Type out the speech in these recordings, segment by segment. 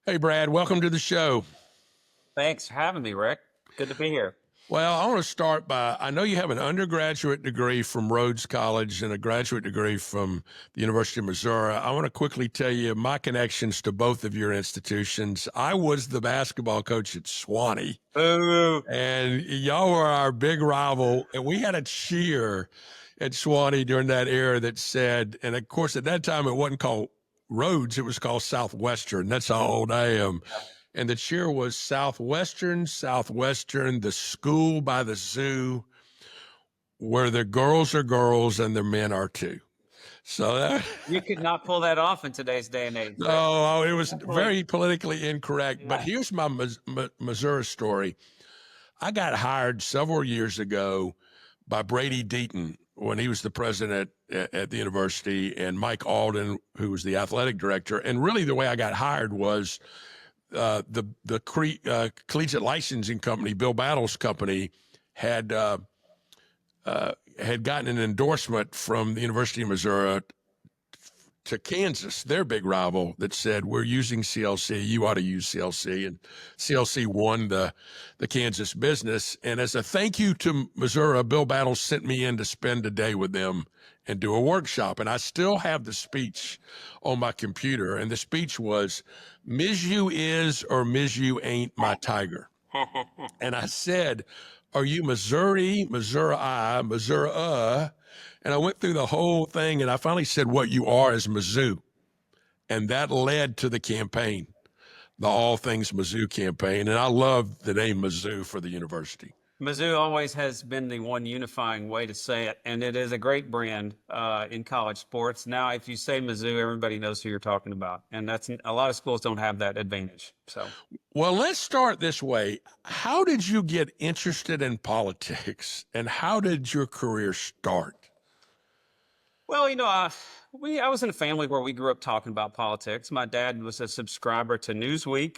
Hey, Brad, welcome to the show. Thanks for having me, Rick. Good to be here. Well, I want to start by I know you have an undergraduate degree from Rhodes College and a graduate degree from the University of Missouri. I want to quickly tell you my connections to both of your institutions. I was the basketball coach at Swanee, Boo. and y'all were our big rival. And we had a cheer at Swanee during that era that said, and of course, at that time, it wasn't called Rhodes, it was called Southwestern. That's how old I am. And the cheer was Southwestern, Southwestern, the school by the zoo, where the girls are girls and the men are too. So You could not pull that off in today's day and age. Rick. no, it was Definitely. very politically incorrect. Yeah. But here's my Missouri story. I got hired several years ago by Brady Deaton when he was the president at the university, and Mike Alden, who was the athletic director. And really, the way I got hired was the collegiate licensing company, Bill Battle's company, had gotten an endorsement from the University of Missouri to Kansas, their big rival, that said, we're using CLC, you ought to use CLC. And CLC won the Kansas business. And as a thank you to Missouri, Bill Battle sent me in to spend a day with them and do a workshop. And I still have the speech on my computer. And the speech was, Ms. You is or Ms. You ain't my tiger. And I said, are you Missouri, Missouri, Missouri? And I went through the whole thing, and I finally said, what you are is Mizzou. And that led to the campaign, the All Things Mizzou campaign. And I love the name Mizzou for the university. Mizzou always has been the one unifying way to say it, and it is a great brand in college sports. Now, if you say Mizzou, everybody knows who you're talking about, and that's a lot of schools don't have that advantage. So, well, let's start this way. How did you get interested in politics, and how did your career start? well, I was in a family where we grew up talking about politics. My dad was a subscriber to Newsweek.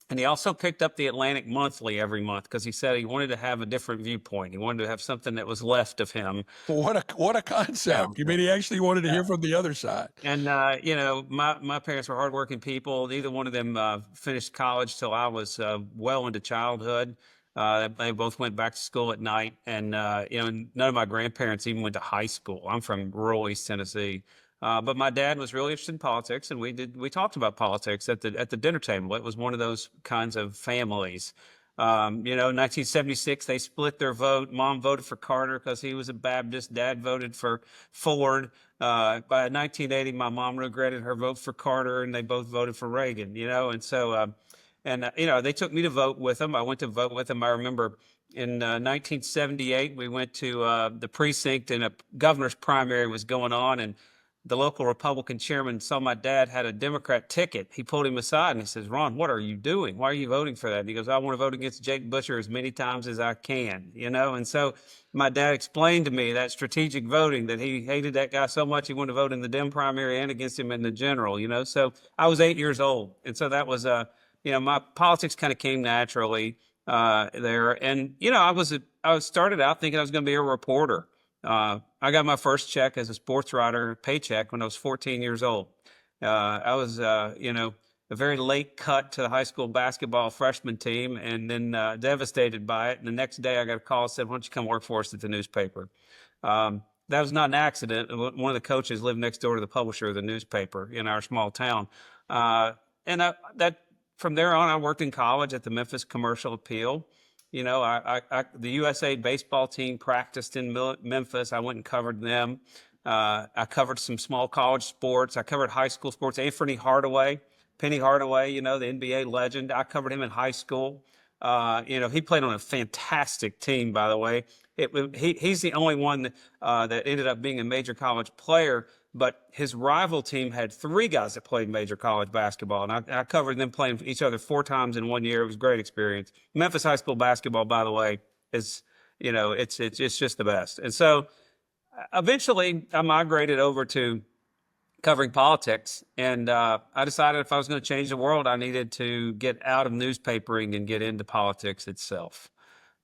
And he also picked up the Atlantic Monthly every month because he said he wanted to have a different viewpoint. He wanted to have something that was left of him. What a concept. You mean he actually wanted to hear from the other side? And, my parents were hardworking people. Neither one of them finished college till I was well into childhood. They both went back to school at night. And, none of my grandparents even went to high school. I'm from rural East Tennessee. But my dad was really interested in politics, and we talked about politics at the dinner table. It was one of those kinds of families. 1976, they split their vote. Mom voted for Carter because he was a Baptist. Dad voted for Ford. By 1980, my mom regretted her vote for Carter, and they both voted for Reagan. And so, they took me to vote with them. I went to vote with them. I remember in 1978, we went to the precinct, and a governor's primary was going on, and the local Republican chairman saw my dad had a Democrat ticket. He pulled him aside and he says, Ron, what are you doing? Why are you voting for that? And he goes, I want to vote against Jake Busher as many times as I can, And so my dad explained to me that strategic voting, that he hated that guy so much he wanted to vote in the Dem primary and against him in the general, So I was 8 years old. And so that was, my politics kind of came naturally there. And, I started out thinking I was going to be a reporter. I got my first check as a sports writer, paycheck, when I was 14 years old. I was, a very late cut to the high school basketball freshman team, and then devastated by it. And the next day I got a call that said, why don't you come work for us at the newspaper? That was not an accident. One of the coaches lived next door to the publisher of the newspaper in our small town. From there on, I worked in college at the Memphis Commercial Appeal. The USA baseball team practiced in Memphis. I went and covered them. I covered some small college sports. I covered high school sports. Penny Hardaway, the NBA legend. I covered him in high school. He played on a fantastic team, by the way. He's the only one that ended up being a major college player, but his rival team had 3 guys that played major college basketball, and I covered them playing each other 4 times in 1 year. It was a great experience. Memphis high school basketball, by the way, is, it's just the best. And so eventually I migrated over to covering politics, and I decided if I was going to change the world, I needed to get out of newspapering and get into politics itself.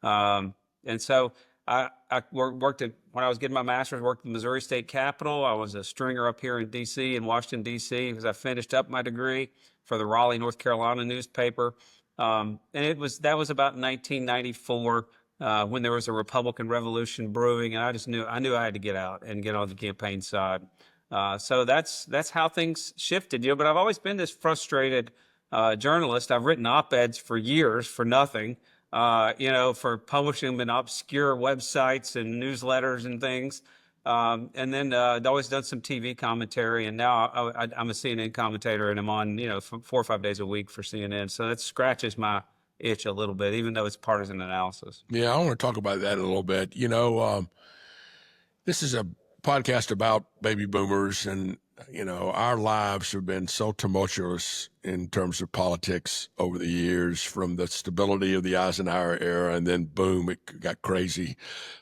And so I worked at when I was getting my master's, worked at the Missouri State Capitol. I was a stringer up here in D.C., in Washington, D.C., because I finished up my degree for the Raleigh, North Carolina newspaper. And that was about 1994 when there was a Republican revolution brewing, and I knew I had to get out and get on the campaign side. So that's how things shifted, but I've always been this frustrated journalist. I've written op-eds for years for nothing, for publishing them in obscure websites and newsletters and things. And then I'd always done some TV commentary, and now I'm a CNN commentator, and I'm on 4 or 5 days a week for CNN. So that scratches my itch a little bit, even though it's partisan analysis. Yeah, I want to talk about that a little bit. This is a podcast about baby boomers, and our lives have been so tumultuous in terms of politics over the years, from the stability of the Eisenhower era, and then boom, it got crazy,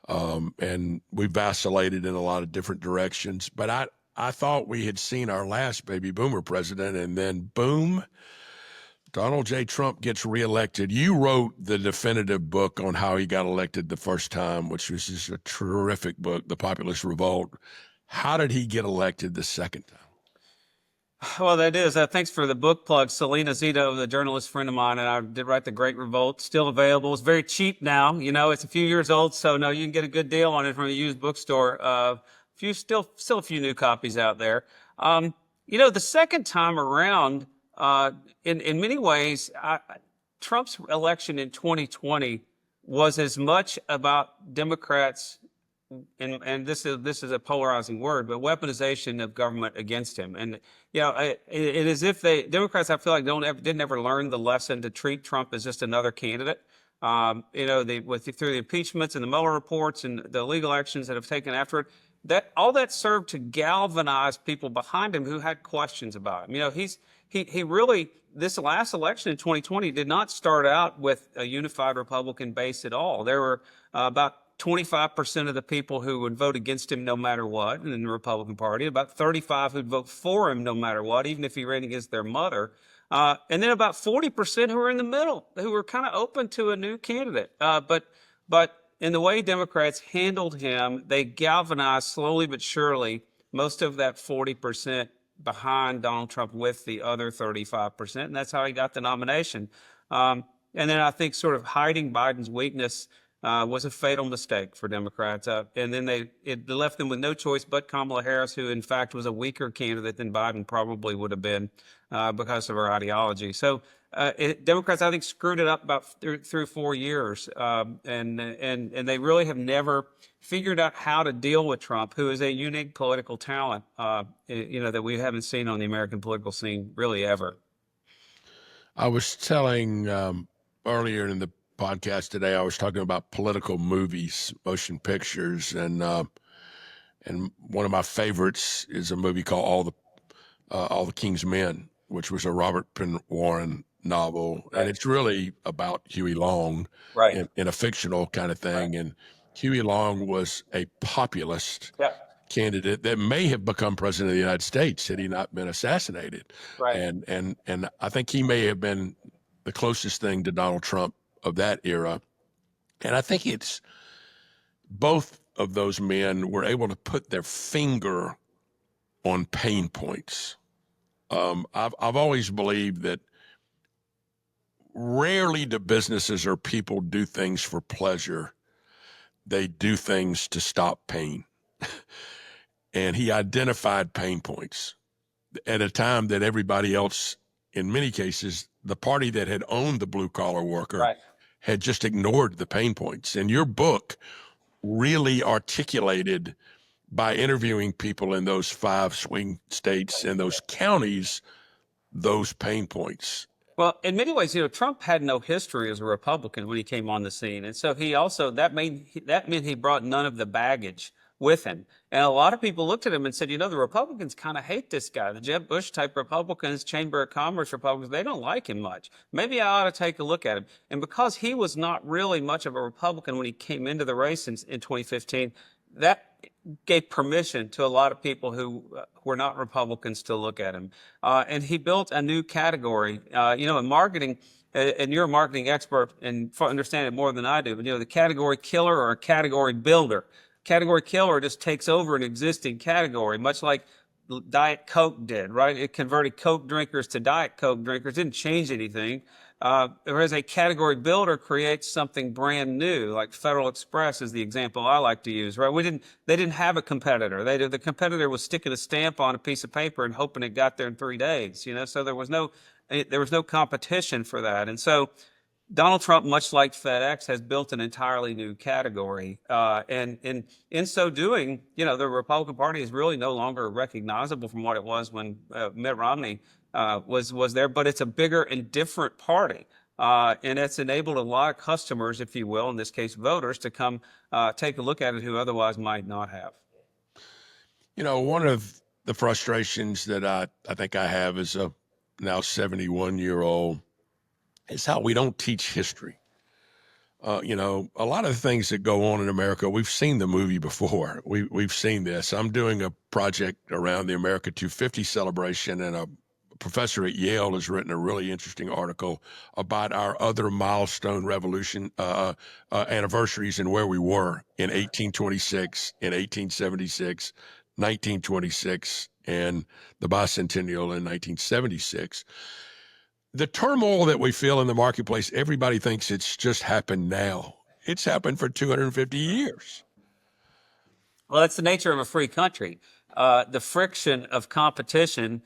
and we vacillated in a lot of different directions. But I thought we had seen our last baby boomer president, and then boom, Donald J. Trump gets reelected. You wrote the definitive book on how he got elected the first time, which was just a terrific book, The Populist Revolt. How did he get elected the second time? Well, that is. Thanks for the book plug. Selena Zito, the journalist friend of mine, and I did write The Great Revolt. Still available. It's very cheap now. It's a few years old, so no, you can get a good deal on it from a used bookstore. Still a few new copies out there. The second time around, in many ways, Trump's election in 2020 was as much about Democrats, and this is a polarizing word, but weaponization of government against him. And it is if Democrats, I feel like didn't ever learn the lesson to treat Trump as just another candidate. Through the impeachments and the Mueller reports and the legal actions that have taken after it, that served to galvanize people behind him who had questions about him. He really, this last election in 2020 did not start out with a unified Republican base at all. There were about 25% of the people who would vote against him no matter what in the Republican Party, about 35 who'd vote for him no matter what, even if he ran against their mother, and then about 40% who were in the middle, who were kind of open to a new candidate. But in the way Democrats handled him, they galvanized slowly but surely most of that 40% behind Donald Trump with the other 35%, and that's how he got the nomination. And then I think sort of hiding Biden's weakness was a fatal mistake for Democrats. And then it left them with no choice but Kamala Harris, who in fact was a weaker candidate than Biden probably would have been because of her ideology. So Democrats, I think, screwed it up about through 4 years, and they really have never figured out how to deal with Trump, who is a unique political talent, that we haven't seen on the American political scene really ever. I was telling earlier in the podcast today, I was talking about political movies, motion pictures, and one of my favorites is a movie called All the King's Men, which was a Robert Penn Warren novel, right. And it's really about Huey Long, right, in a fictional kind of thing. Right. And Huey Long was a populist candidate that may have become president of the United States had he not been assassinated. Right. And I think he may have been the closest thing to Donald Trump of that era. And I think it's both of those men were able to put their finger on pain points. I've always believed that rarely do businesses or people do things for pleasure. They do things to stop pain. And he identified pain points at a time that everybody else, in many cases, the party that had owned the blue collar worker, right, had just ignored the pain points. And your book really articulated, by interviewing people in those 5 swing states and those counties, those pain points. Well, in many ways, Trump had no history as a Republican when he came on the scene. And so that meant he brought none of the baggage with him. And a lot of people looked at him and said, the Republicans kind of hate this guy. The Jeb Bush type Republicans, Chamber of Commerce Republicans, they don't like him much. Maybe I ought to take a look at him. And because he was not really much of a Republican when he came into the race in 2015, that gave permission to a lot of people who were not Republicans to look at him. And he built a new category, in marketing, and you're a marketing expert and understand it more than I do, but the category killer or a category builder. category killer just takes over an existing category, much like Diet Coke did, right? It converted Coke drinkers to Diet Coke drinkers, didn't change anything. Whereas a category builder creates something brand new, like Federal Express is the example I like to use, right? They didn't have a competitor. The competitor was sticking a stamp on a piece of paper and hoping it got there in 3 days, so there was no competition for that. And so Donald Trump, much like FedEx, has built an entirely new category. And in so doing, the Republican Party is really no longer recognizable from what it was when Mitt Romney was there, but it's a bigger and different party. And it's enabled a lot of customers, if you will, in this case, voters, to come take a look at it who otherwise might not have. One of the frustrations that I think I have as a now 71-year-old is how we don't teach history. A lot of the things that go on in America, we've seen the movie before. We've seen this. I'm doing a project around the America 250 celebration, and a professor at Yale has written a really interesting article about our other milestone revolution anniversaries and where we were in 1826, in 1876, 1926, and the bicentennial in 1976. The turmoil that we feel in the marketplace, everybody thinks it's just happened now. It's happened for 250 years. Well, that's the nature of a free country. The friction of competition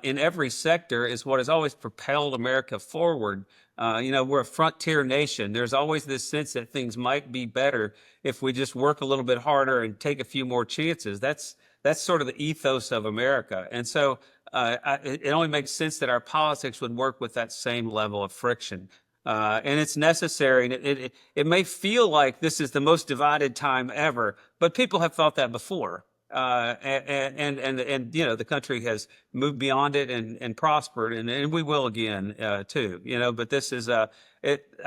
in every sector is what has always propelled America forward. We're a frontier nation. There's always this sense that things might be better if we just work a little bit harder and take a few more chances. That's sort of the ethos of America. And so it only makes sense that our politics would work with that same level of friction. And it's necessary. And it may feel like this is the most divided time ever, but people have thought that before. The country has moved beyond it and prospered, and we will again, too, but this is, I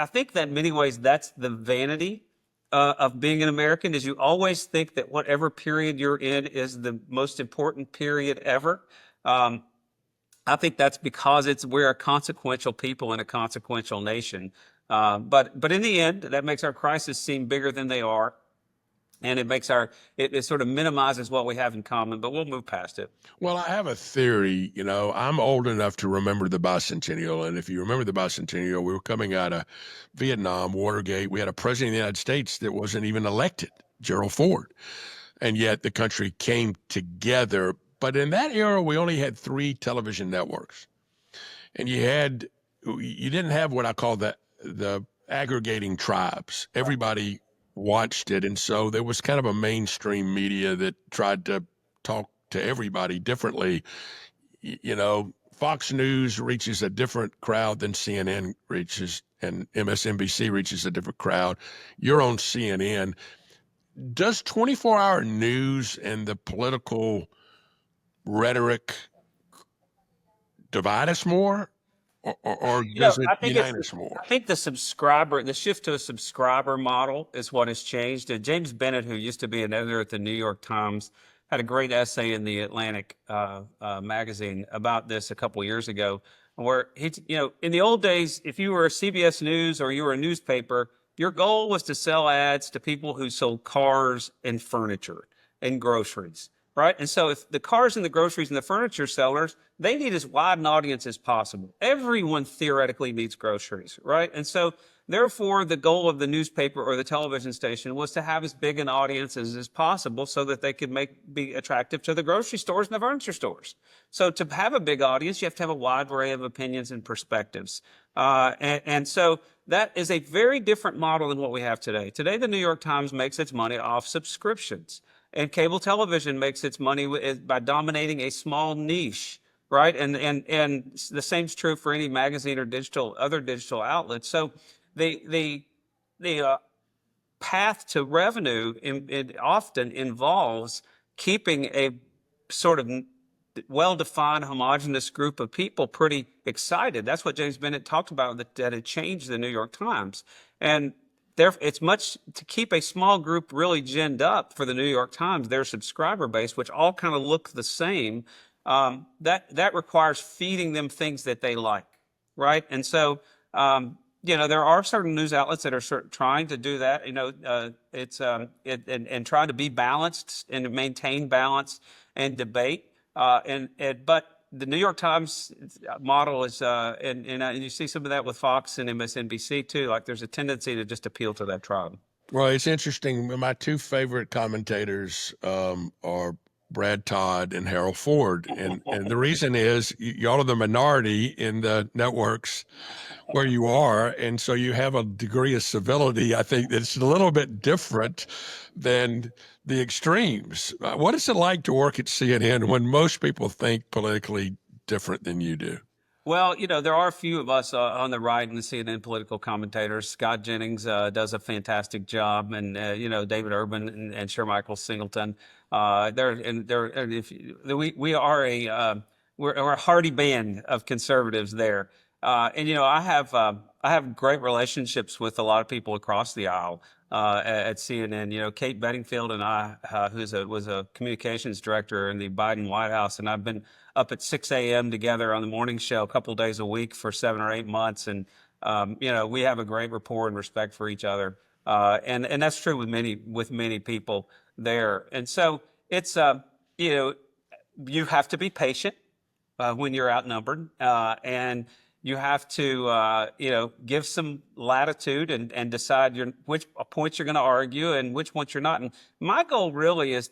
think that in many ways, that's the vanity of being an American, is you always think that whatever period you're in is the most important period ever. I think that's because we're a consequential people in a consequential nation. But in the end, that makes our crisis seem bigger than they are. And it sort of minimizes what we have in common, but we'll move past it. Well, I have a theory. I'm old enough to remember the bicentennial. And if you remember the bicentennial, we were coming out of Vietnam, Watergate. We had a president of the United States that wasn't even elected, Gerald Ford. And yet the country came together. But in that era, we only had 3 television networks. And you didn't have what I call the aggregating tribes. Everybody watched it. And so there was kind of a mainstream media that tried to talk to everybody differently. Fox News reaches a different crowd than CNN reaches, and MSNBC reaches a different crowd. You're on CNN. Does 24-hour news and the political rhetoric divide us more? Or does it unite us more? I think the shift to a subscriber model is what has changed. James Bennett, who used to be an editor at the New York Times, had a great essay in the Atlantic magazine about this a couple of years ago, where in the old days, if you were a CBS News or you were a newspaper, your goal was to sell ads to people who sold cars and furniture and groceries. Right. And so if the cars and the groceries and the furniture sellers, they need as wide an audience as possible. Everyone theoretically needs groceries. Right. And so therefore, the goal of the newspaper or the television station was to have as big an audience as possible so that they could be attractive to the grocery stores and the furniture stores. So to have a big audience, you have to have a wide array of opinions and perspectives. And so that is a very different model than what we have today. Today, the New York Times makes its money off subscriptions. And cable television makes its money by dominating a small niche, right? And the same is true for any magazine or other digital outlets. So the path to revenue it often involves keeping a sort of well-defined, homogenous group of people pretty excited. That's what James Bennett talked about, that had changed the New York Times. And it's much to keep a small group really ginned up for the New York Times, their subscriber base, which all kind of look the same. That requires feeding them things that they like, right? And so there are certain news outlets that are trying to do that. And trying to be balanced and maintain balance and debate. But the New York Times model is, and you see some of that with Fox and MSNBC too. Like there's a tendency to just appeal to that tribe. Well, it's interesting. My two favorite commentators are Brad Todd and Harold Ford. And the reason is y'all are the minority in the networks where you are. And so you have a degree of civility, I think, that's a little bit different than the extremes. What is it like to work at CNN when most people think politically different than you do? Well, there are a few of us on the right in the CNN political commentators. Scott Jennings does a fantastic job, and David Urban and Shermichael Singleton. We are we're a hearty band of conservatives there, and I have great relationships with a lot of people across the aisle at CNN. Kate Bedingfield and I, was a communications director in the Biden White House, and I've been up at 6 a.m. together on the morning show a couple of days a week for 7 or 8 months. And, we have a great rapport and respect for each other. And that's true with many people there. And so it's, you have to be patient when you're outnumbered. And you have to, give some latitude and decide which points you're going to argue and which ones you're not. And my goal really is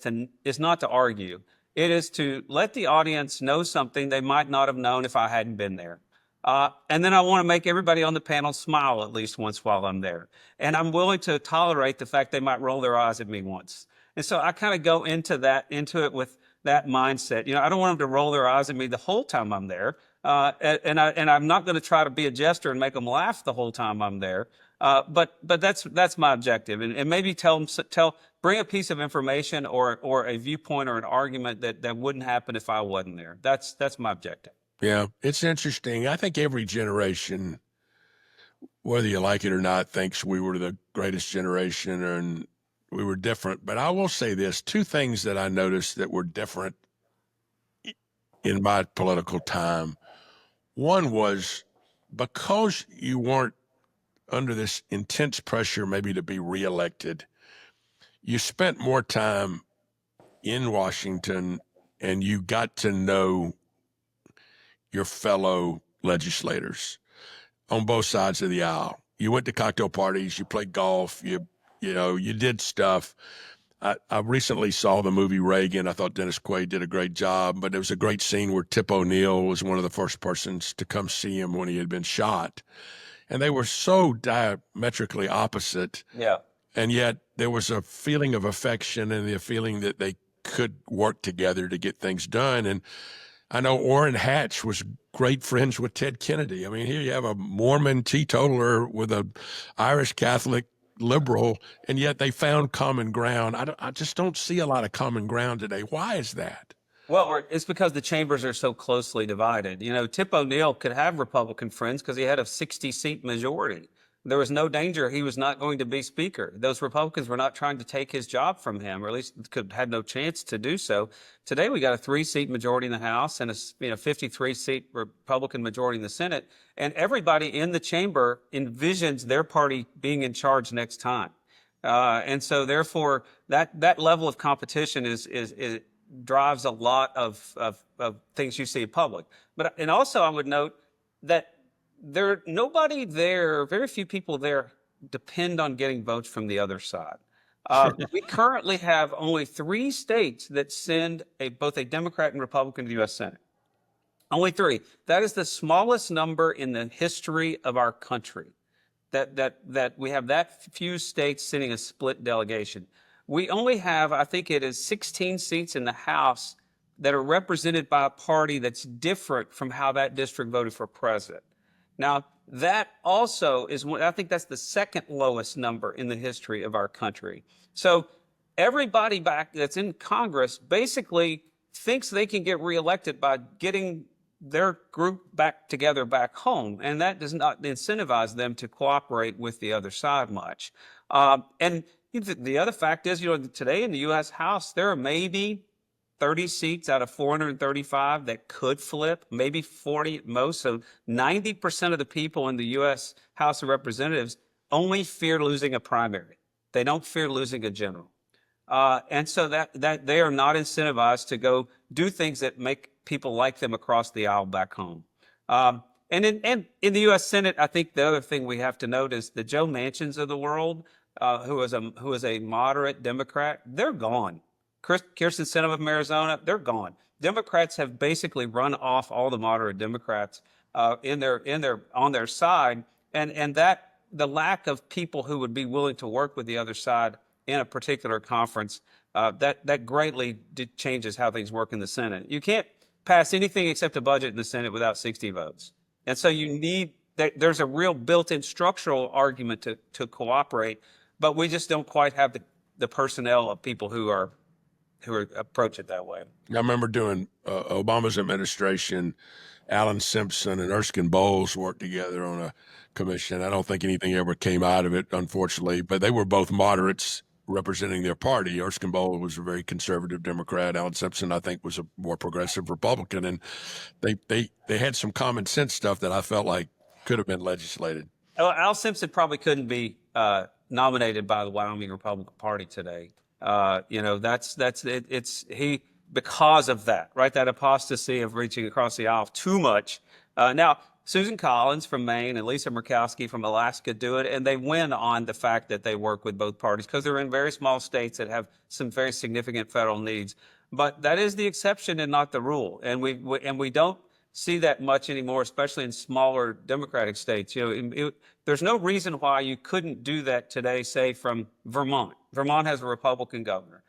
not to argue. It is to let the audience know something they might not have known if I hadn't been there. And then I want to make everybody on the panel smile at least once while I'm there. And I'm willing to tolerate the fact they might roll their eyes at me once. And so I kind of go into it with that mindset. I don't want them to roll their eyes at me the whole time I'm there. And I'm not going to try to be a jester and make them laugh the whole time I'm there. But that's my objective. And maybe bring a piece of information or a viewpoint or an argument that wouldn't happen if I wasn't there. That's my objective. Yeah, it's interesting. I think every generation, whether you like it or not, thinks we were the greatest generation and we were different. But I will say this, two things that I noticed that were different in my political time. One was because you weren't under this intense pressure maybe to be reelected, you spent more time in Washington and you got to know your fellow legislators on both sides of the aisle. You went to cocktail parties, you played golf, you did stuff. I recently saw the movie Reagan. I thought Dennis Quaid did a great job, but there was a great scene where Tip O'Neill was one of the first persons to come see him when he had been shot. And they were so diametrically opposite. Yeah. And yet there was a feeling of affection and the feeling that they could work together to get things done. And I know Orrin Hatch was great friends with Ted Kennedy. I mean, here you have a Mormon teetotaler with an Irish Catholic liberal, and yet they found common ground. I just don't see a lot of common ground today. Why is that? Well, it's because the chambers are so closely divided. Tip O'Neill could have Republican friends because he had a 60-seat majority. There was no danger he was not going to be Speaker. Those Republicans were not trying to take his job from him, or at least had no chance to do so. Today, we got a 3-seat majority in the House and a 53-seat Republican majority in the Senate, and everybody in the chamber envisions their party being in charge next time. And so, therefore, that level of competition drives a lot of things you see in public. And also, I would note that very few people there depend on getting votes from the other side. We currently have only 3 states that send both a Democrat and Republican to the U.S. Senate. Only 3. That is the smallest number in the history of our country. That we have that few states sending a split delegation. We only have, I think it is 16 seats in the House that are represented by a party that's different from how that district voted for president. Now, that also is, I think that's the second lowest number in the history of our country. So everybody back that's in Congress basically thinks they can get reelected by getting their group back together back home. And that does not incentivize them to cooperate with the other side much. And the other fact is, today in the U.S. House, there are maybe 30 seats out of 435 that could flip, maybe 40 at most. So 90% of the people in the U.S. House of Representatives only fear losing a primary. They don't fear losing a general. And so that they are not incentivized to go do things that make people like them across the aisle back home. And in the U.S. Senate, I think the other thing we have to note is the Joe Manchins of the world, who is a moderate Democrat, they're gone. Kirsten Sinema of Arizona, they're gone. Democrats have basically run off all the moderate Democrats on their side, and that the lack of people who would be willing to work with the other side in a particular conference, that greatly changes how things work in the Senate. You can't pass anything except a budget in the Senate without 60 votes. And so there's a real built-in structural argument to cooperate, but we just don't quite have the personnel of people who approach it that way. I remember doing Obama's administration. Alan Simpson and Erskine Bowles worked together on a commission. I don't think anything ever came out of it, unfortunately, but they were both moderates representing their party. Erskine Bowles was a very conservative Democrat. Alan Simpson, I think, was a more progressive Republican. And they had some common sense stuff that I felt like could have been legislated. Al Simpson probably couldn't be nominated by the Wyoming Republican Party today. Because of that, right? That apostasy of reaching across the aisle too much. Now, Susan Collins from Maine and Lisa Murkowski from Alaska do it, and they win on the fact that they work with both parties because they're in very small states that have some very significant federal needs. But that is the exception and not the rule, and we don't see that much anymore, especially in smaller Democratic states. There's no reason why you couldn't do that today, say from Vermont. Vermont has a Republican governor.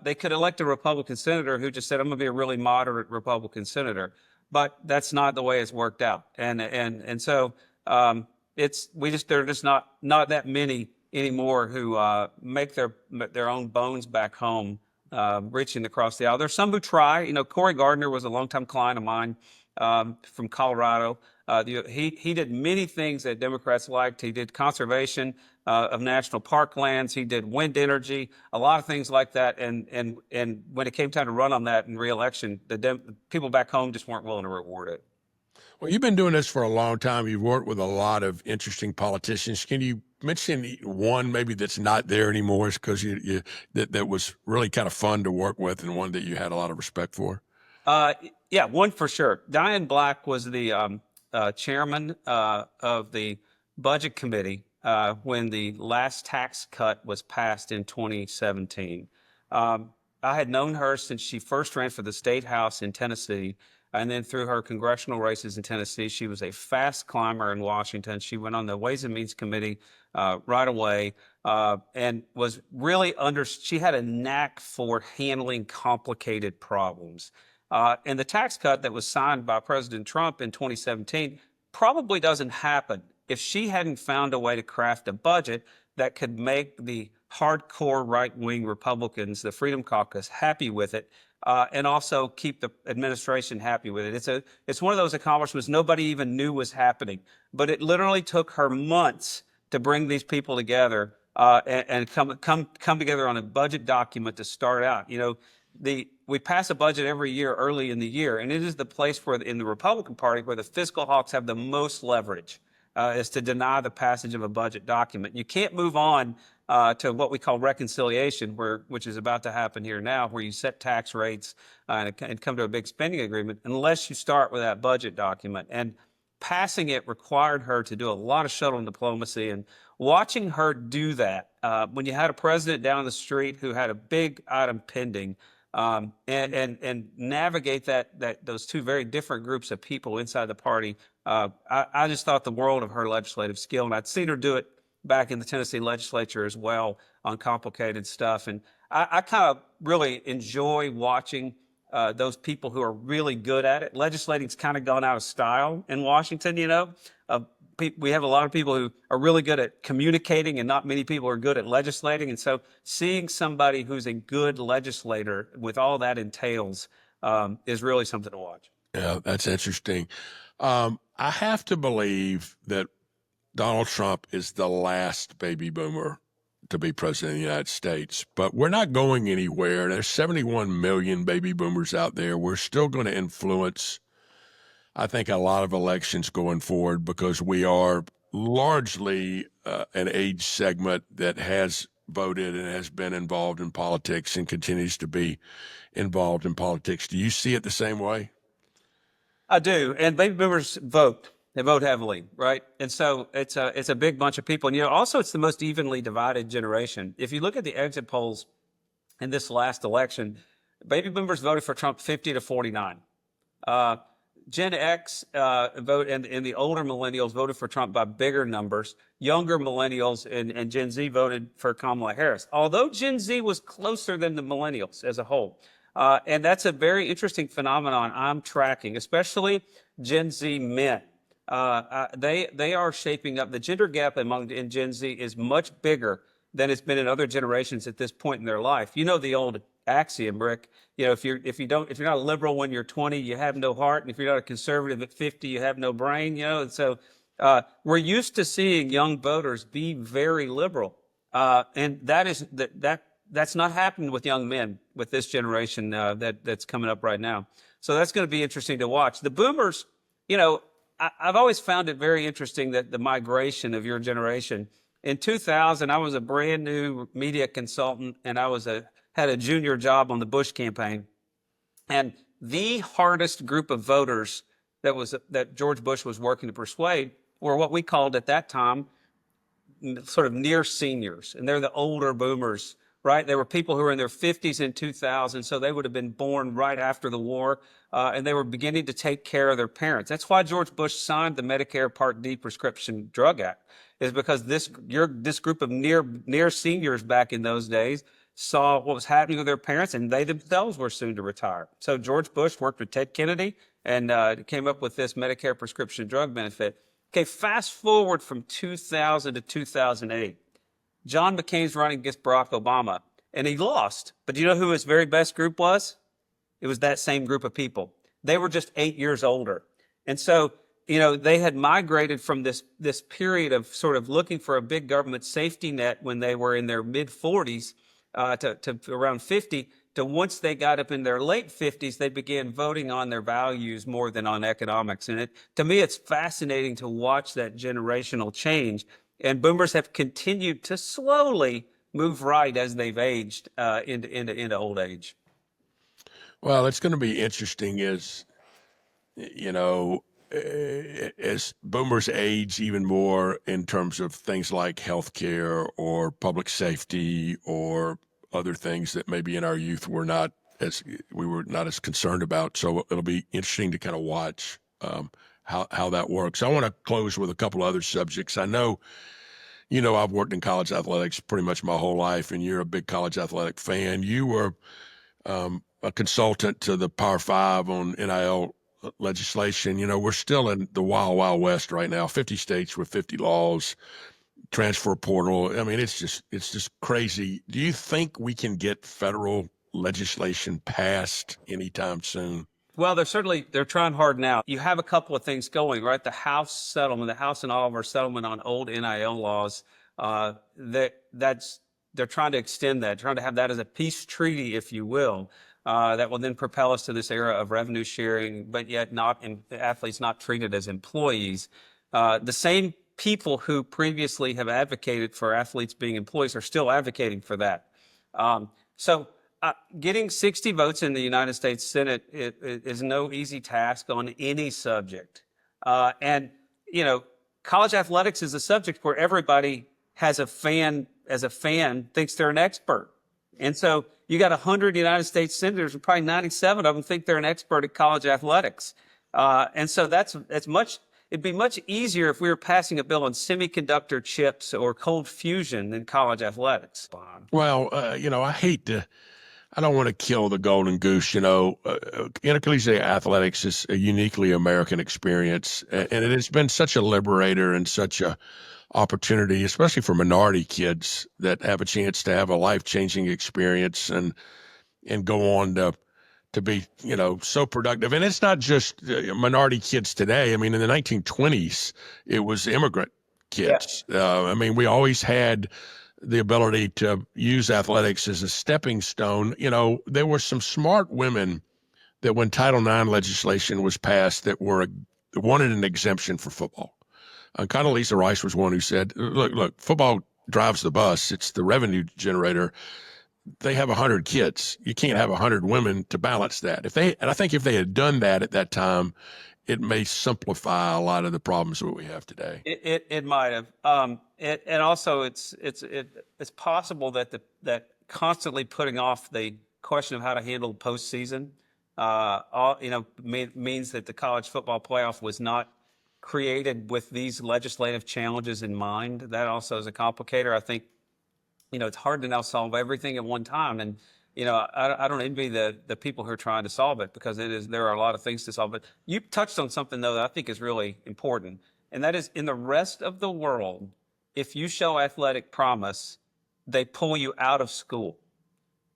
They could elect a Republican senator who just said, I'm going to be a really moderate Republican senator. But that's not the way it's worked out. And so there are just not that many anymore who make their own bones back home, reaching across the aisle. There's some who try. Cory Gardner was a longtime client of mine from Colorado. He did many things that Democrats liked. He did conservation of national parklands. He did wind energy, a lot of things like that. And when it came time to run on that in re-election, the people back home just weren't willing to reward it. Well, you've been doing this for a long time. You've worked with a lot of interesting politicians. Can you mention one maybe that's not there anymore because that was really kind of fun to work with and one that you had a lot of respect for? Yeah, one for sure. Diane Black was the chairman of the Budget Committee when the last tax cut was passed in 2017. I had known her since she first ran for the state house in Tennessee, and then through her congressional races in Tennessee, she was a fast climber in Washington. She went on the Ways and Means Committee right away and was really she had a knack for handling complicated problems. And the tax cut that was signed by President Trump in 2017 probably doesn't happen if she hadn't found a way to craft a budget that could make the hardcore right-wing Republicans, the Freedom Caucus, happy with it, and also keep the administration happy with it. It's one of those accomplishments nobody even knew was happening, but it literally took her months to bring these people together and come together on a budget document to start out. We pass a budget every year early in the year, and it is the place in the Republican Party where the fiscal hawks have the most leverage, is to deny the passage of a budget document. You can't move on to what we call reconciliation, which is about to happen here now, where you set tax rates and come to a big spending agreement, unless you start with that budget document. And passing it required her to do a lot of shuttle diplomacy, and watching her do that when you had a president down the street who had a big item pending, and navigate those two very different groups of people inside the party. I just thought the world of her legislative skill, and I'd seen her do it back in the Tennessee legislature as well on complicated stuff. And I kind of really enjoy watching those people who are really good at it. Legislating's kind of gone out of style in Washington, we have a lot of people who are really good at communicating and not many people are good at legislating. And so seeing somebody who's a good legislator with all that entails is really something to watch. Yeah, that's interesting. I have to believe that Donald Trump is the last baby boomer to be president of the United States. But we're not going anywhere. There's 71 million baby boomers out there. We're still going to influence, I think, a lot of elections going forward because we are largely an age segment that has voted and has been involved in politics and continues to be involved in politics. Do you see it the same way? I do, and baby boomers vote. They vote heavily, right? And so it's a big bunch of people. And also it's the most evenly divided generation. If you look at the exit polls in this last election, baby boomers voted for Trump 50 to 49. Gen X vote and the older millennials voted for Trump by bigger numbers. Younger millennials and Gen Z voted for Kamala Harris, although Gen Z was closer than the millennials as a whole. And that's a very interesting phenomenon I'm tracking, especially Gen Z men. They are shaping up. The gender gap in Gen Z is much bigger than it's been in other generations at this point in their life. You know the old axiom, Rick. If you're not a liberal when you're 20, you have no heart, and if you're not a conservative at 50, you have no brain. And so we're used to seeing young voters be very liberal, and that's not happening with young men with this generation that's coming up right now. So that's going to be interesting to watch. The boomers, I've always found it very interesting that the migration of your generation. In 2000, I was a brand new media consultant, and I had a junior job on the Bush campaign. And the hardest group of voters that George Bush was working to persuade were what we called at that time sort of near seniors, and they're the older boomers, right? They were people who were in their 50s in 2000, so they would have been born right after the war, and they were beginning to take care of their parents. That's why George Bush signed the Medicare Part D Prescription Drug Act, is because this group of near seniors back in those days saw what was happening with their parents, and they themselves were soon to retire. So George Bush worked with Ted Kennedy and came up with this Medicare prescription drug benefit. Okay, fast forward from 2000 to 2008. John McCain's running against Barack Obama, and he lost. But do you know who his very best group was? It was that same group of people. They were just 8 years older. And so, they had migrated from this period of sort of looking for a big government safety net when they were in their mid-40s to around 50, to once they got up in their late 50s, they began voting on their values more than on economics. And to me, it's fascinating to watch that generational change. And boomers have continued to slowly move right as they've aged into old age. Well, it's going to be interesting as boomers age even more in terms of things like healthcare or public safety or other things that maybe in our youth we were not as concerned about. So it'll be interesting to kind of watch how that works. I want to close with a couple other subjects. I know, I've worked in college athletics pretty much my whole life, and you're a big college athletic fan. You were a consultant to the Power Five on NIL legislation. We're still in the wild, wild west right now, 50 states with 50 laws, transfer portal. I mean, it's just crazy. Do you think we can get federal legislation passed anytime soon? Well, they're trying hard now. You have a couple of things going, right? The House and Oliver settlement on old NIL laws, they're trying to extend that, trying to have that as a peace treaty, if you will, that will then propel us to this era of revenue sharing, but yet athletes not treated as employees. The same people who previously have advocated for athletes being employees are still advocating for that. Getting 60 votes in the United States Senate is no easy task on any subject. And college athletics is a subject where everybody as a fan thinks they're an expert. And so you got 100 United States senators, and probably 97 of them think they're an expert at college athletics. And so it'd be much easier if we were passing a bill on semiconductor chips or cold fusion than college athletics. Well, I don't want to kill the golden goose. Intercollegiate athletics is a uniquely American experience, and it has been such a liberator and such a opportunity, especially for minority kids that have a chance to have a life-changing experience and go on to be, so productive. And it's not just minority kids today. I mean, in the 1920s, it was immigrant kids. Yeah. We always had the ability to use athletics as a stepping stone. You know, there were some smart women that when Title IX legislation was passed that wanted an exemption for football. Condoleezza Rice was one who said, look, football drives the bus. It's the revenue generator. They have 100 kids. You can't have 100 women to balance that. And I think if they had done that at that time, it may simplify a lot of the problems that we have today. It might have. And also it's possible that that constantly putting off the question of how to handle postseason, means that the college football playoff was not created with these legislative challenges in mind. That also is a complicator. I think, it's hard to now solve everything at one time. And, I don't envy the people who are trying to solve it, because there are a lot of things to solve. But you touched on something, though, that I think is really important. And that is, in the rest of the world, if you show athletic promise, they pull you out of school.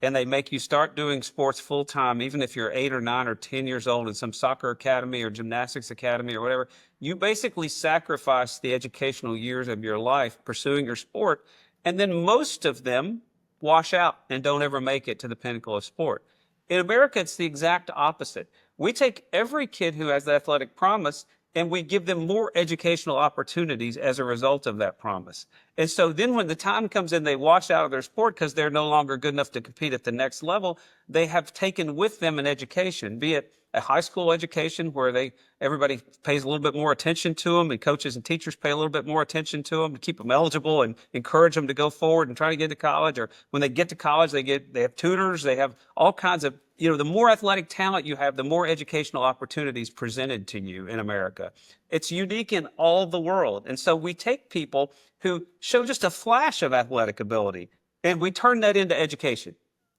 And they make you start doing sports full time, even if you're 8 or 9 or 10 years old in some soccer academy or gymnastics academy or whatever. You basically sacrifice the educational years of your life pursuing your sport. And then most of them wash out and don't ever make it to the pinnacle of sport. In America, it's the exact opposite. We take every kid who has the athletic promise and we give them more educational opportunities as a result of that promise. And so then when the time comes in, they wash out of their sport because they're no longer good enough to compete at the next level. They have taken with them an education, be it a high school education where everybody pays a little bit more attention to them, and coaches and teachers pay a little bit more attention to them to keep them eligible and encourage them to go forward and try to get to college. Or when they get to college, they have tutors, they have all kinds of, the more athletic talent you have, the more educational opportunities presented to you in America. It's unique in all the world. And so we take people who show just a flash of athletic ability and we turn that into education.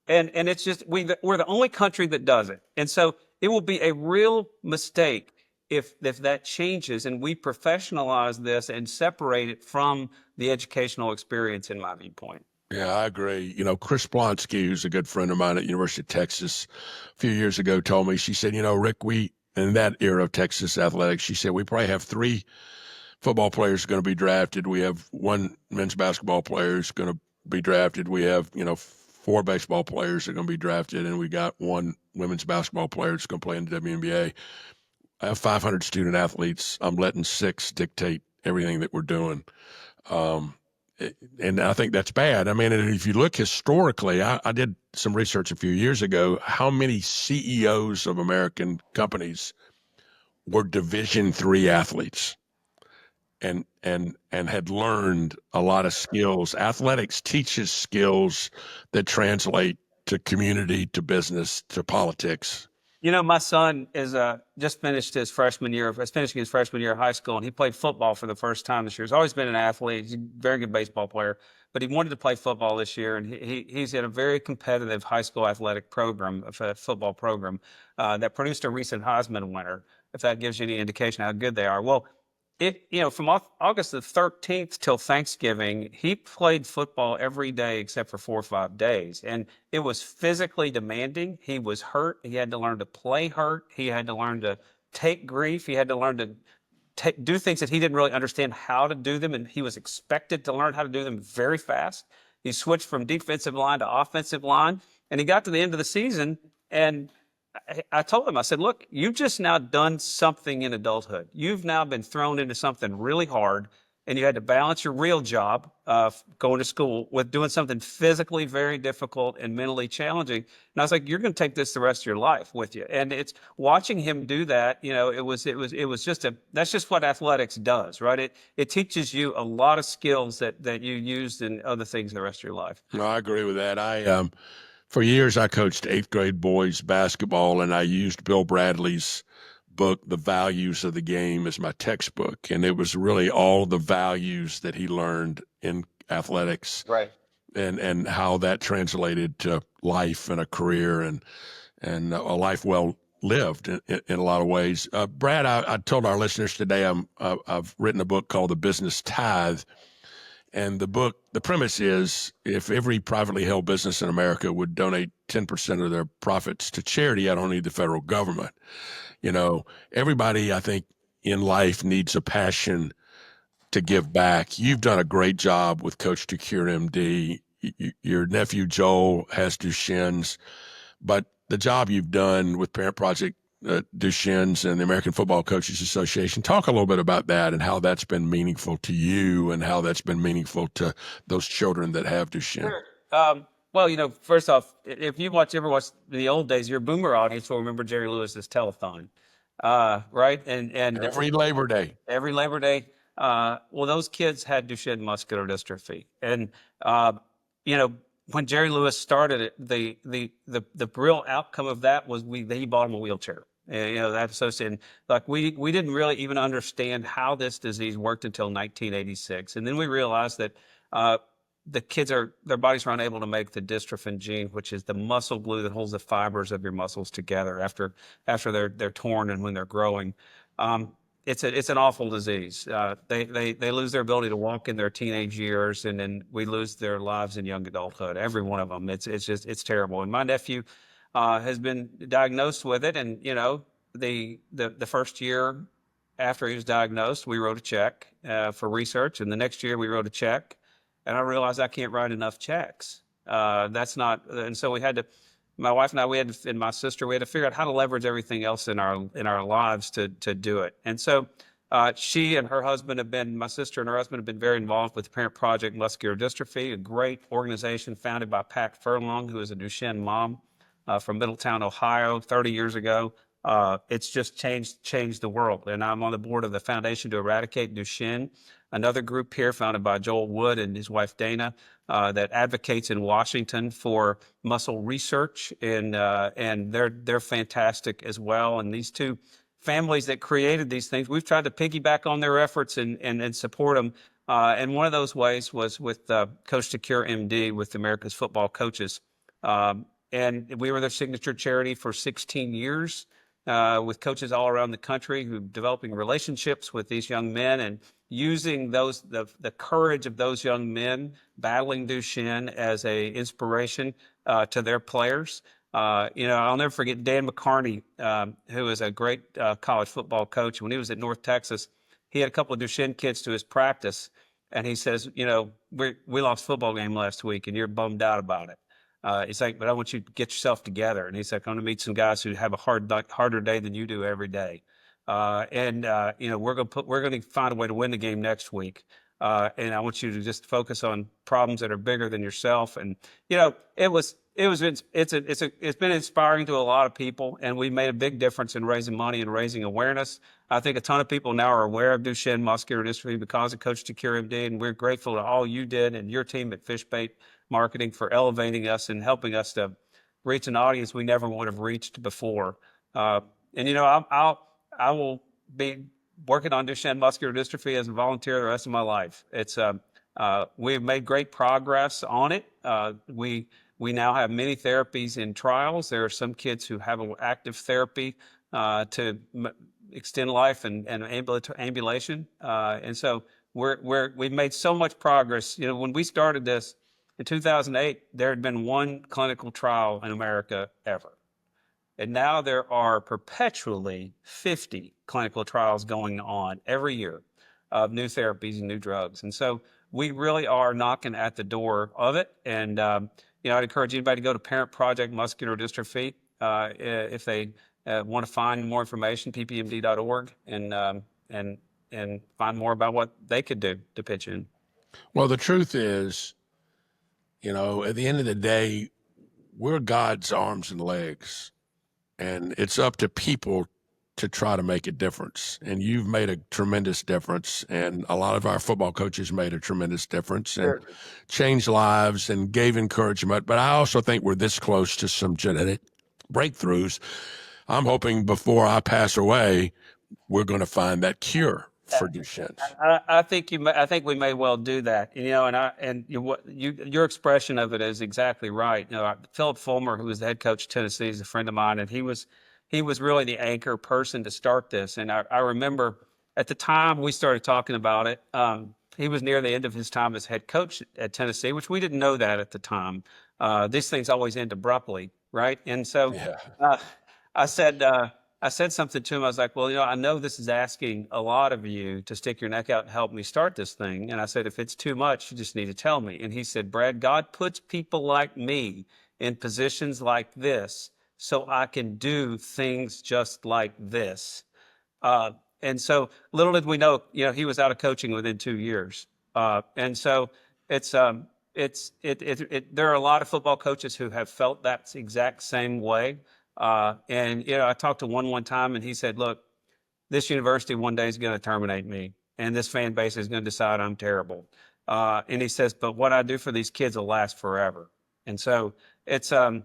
And it's just, we're the only country that does it. And so it will be a real mistake if that changes and we professionalize this and separate it from the educational experience, in my viewpoint. Yeah, I agree. Chris Blonsky, who's a good friend of mine at University of Texas, a few years ago told me, she said, Rick, in that era of Texas athletics, she said, we probably have 3 football players going to be drafted. We have 1 men's basketball player who's going to be drafted. We have, 4 baseball players that are going to be drafted, and we got 1 women's basketball player that's going to play in the WNBA. I have 500 student athletes. I'm letting 6 dictate everything that we're doing. And I think that's bad. I mean, if you look historically, I did some research a few years ago, how many CEOs of American companies were Division III athletes and had learned a lot of skills. Athletics teaches skills that translate to community, to business, to politics. My son is just finished his freshman year. Is finishing his freshman year of high school, and he played football for the first time this year. He's always been an athlete. He's a very good baseball player, but he wanted to play football this year, and he's in a very competitive high school athletic program, a football program that produced a recent Heisman winner. If that gives you any indication how good they are. Well, from August the 13th till Thanksgiving, he played football every day except for 4 or 5 days. And it was physically demanding. He was hurt. He had to learn to play hurt. He had to learn to take grief. He had to learn to do things that he didn't really understand how to do them. And he was expected to learn how to do them very fast. He switched from defensive line to offensive line. And he got to the end of the season, and I told him, I said, look, you've just now done something in adulthood. You've now been thrown into something really hard, and you had to balance your real job, going to school, with doing something physically very difficult and mentally challenging. And I was like, you're going to take this the rest of your life with you. And it's watching him do that. That's just what athletics does, right? It teaches you a lot of skills that you used in other things the rest of your life. No, I agree with that. For years, I coached 8th grade boys basketball, and I used Bill Bradley's book, The Values of the Game, as my textbook. And it was really all the values that he learned in athletics, right, and how that translated to life and a career and a life well lived in a lot of ways. Brad, I told our listeners today I've written a book called The Business Tithe. And the premise is, if every privately held business in America would donate 10% of their profits to charity, I don't need the federal government. Everybody, I think, in life needs a passion to give back. You've done a great job with Coach to Cure MD. Your nephew Joel has Duchenne's, but the job you've done with Parent Project Duchenne's and the American Football Coaches Association, talk a little bit about that and how that's been meaningful to you and how that's been meaningful to those children that have Duchenne. Sure. Well, first off, if you ever watched the old days, your boomer audience will remember Jerry Lewis's telethon, right? And Every Labor Day. every Labor Day. Well, those kids had Duchenne muscular dystrophy, and uh, when Jerry Lewis started it, the real outcome of that was he bought him a wheelchair. That associated, like we didn't really even understand how this disease worked until 1986, and then we realized that the kids their bodies are unable to make the dystrophin gene, which is the muscle glue that holds the fibers of your muscles together after they're torn and when they're growing. It's an awful disease. They lose their ability to walk in their teenage years, and then we lose their lives in young adulthood. Every one of them. It's terrible. And my nephew has been diagnosed with it, and the first year after he was diagnosed, we wrote a check for research, and the next year we wrote a check, and I realized I can't write enough checks. That's not, and so we had to. My wife and I, and my sister, we had to figure out how to leverage everything else in our lives to do it. And so she and her husband my sister and her husband have been very involved with Parent Project Muscular Dystrophy, a great organization founded by Pat Furlong, who is a Duchenne mom from Middletown, Ohio, 30 years ago. It's just changed the world. And I'm on the board of the Foundation to Eradicate Duchenne, another group here founded by Joel Wood and his wife Dana that advocates in Washington for muscle research, and they're fantastic as well. And these two families that created these things, we've tried to piggyback on their efforts and support them. And one of those ways was with Coach to Cure MD with America's Football Coaches. And we were their signature charity for 16 years. With coaches all around the country who developing relationships with these young men and using the courage of those young men battling Duchenne as a inspiration to their players. I'll never forget Dan McCarney, who is a great college football coach. When he was at North Texas, he had a couple of Duchenne kids to his practice, and he says, we lost a football game last week, and you're bummed out about it. He's like, but I want you to get yourself together. And he's like, I'm going to meet some guys who have a harder day than you do every day. We're going to find a way to win the game next week. And I want you to just focus on problems that are bigger than yourself. And, it's been inspiring to a lot of people, and we made a big difference in raising money and raising awareness. I think a ton of people now are aware of Duchenne muscular dystrophy because of Coach to Cure MD, and we're grateful to all you did and your team at Fishbait Marketing for elevating us and helping us to reach an audience we never would have reached before. I will be working on Duchenne muscular dystrophy as a volunteer the rest of my life. We've made great progress on it. We now have many therapies in trials. There are some kids who have an active therapy to extend life and ambulation. And so we've made so much progress. When we started this in 2008, there had been one clinical trial in America ever. And now there are perpetually 50 clinical trials going on every year of new therapies and new drugs. And so we really are knocking at the door of it. And, I'd encourage anybody to go to Parent Project Muscular Dystrophy if they want to find more information, ppmd.org, and find more about what they could do to pitch in. Well, the truth is, at the end of the day, we're God's arms and legs, and it's up to people to try to make a difference. And you've made a tremendous difference, and a lot of our football coaches made a tremendous difference and changed lives and gave encouragement. But I also think we're this close to some genetic breakthroughs. I'm hoping before I pass away, we're going to find that cure for Duchenne. I think we may well do that. Your expression of it is exactly right. Philip Fulmer, who was the head coach of Tennessee, is a friend of mine, and he was really the anchor person to start this. And I remember at the time we started talking about it, he was near the end of his time as head coach at Tennessee, which we didn't know that at the time. These things always end abruptly, right? And so I said, I said something to him. I was like, well, I know this is asking a lot of you to stick your neck out and help me start this thing. And I said, if it's too much, you just need to tell me. And he said, Brad, God puts people like me in positions like this so I can do things just like this. And so little did we know, he was out of coaching within 2 years. And so there are a lot of football coaches who have felt that exact same way. And I talked to one time, and he said, look, this university one day is going to terminate me, and this fan base is going to decide I'm terrible. And he says, but what I do for these kids will last forever. And so it's a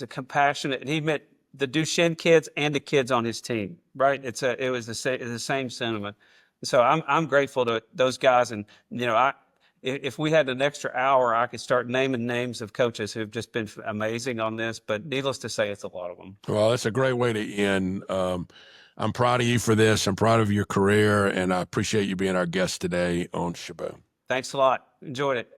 compassionate, and he meant the Duchenne kids and the kids on his team, right? It was the same sentiment. So I'm grateful to those guys. And, if we had an extra hour, I could start naming names of coaches who've just been amazing on this, but needless to say, it's a lot of them. Well, that's a great way to end. I'm proud of you for this. I'm proud of your career, and I appreciate you being our guest today on Chabot. Thanks a lot. Enjoyed it.